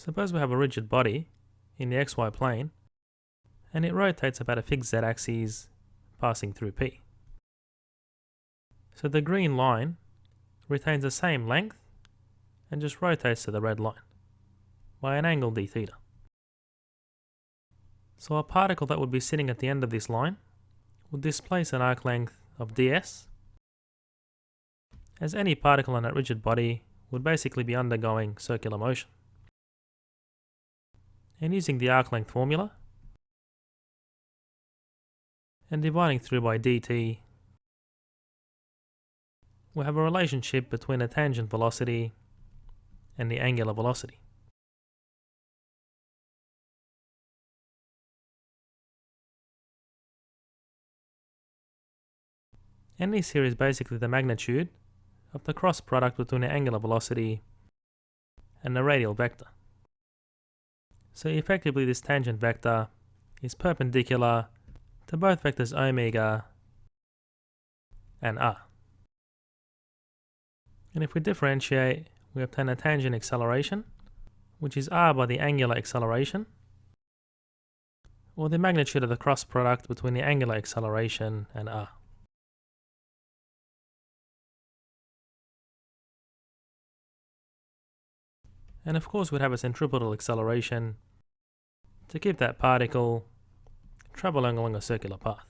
Suppose we have a rigid body in the xy plane and it rotates about a fixed z-axis passing through P. So the green line retains the same length and just rotates to the red line by an angle d theta. So a particle that would be sitting at the end of this line would displace an arc length of ds, as any particle in that rigid body would basically be undergoing circular motion. And using the arc length formula and dividing through by dt, we have a relationship between a tangent velocity and the angular velocity. And this here is basically the magnitude of the cross product between the angular velocity and the radial vector. So effectively this tangent vector is perpendicular to both vectors omega and r. And if we differentiate, we obtain a tangent acceleration, which is r by the angular acceleration, or the magnitude of the cross product between the angular acceleration and r. And of course we'd have a centripetal acceleration to keep that particle traveling along a circular path.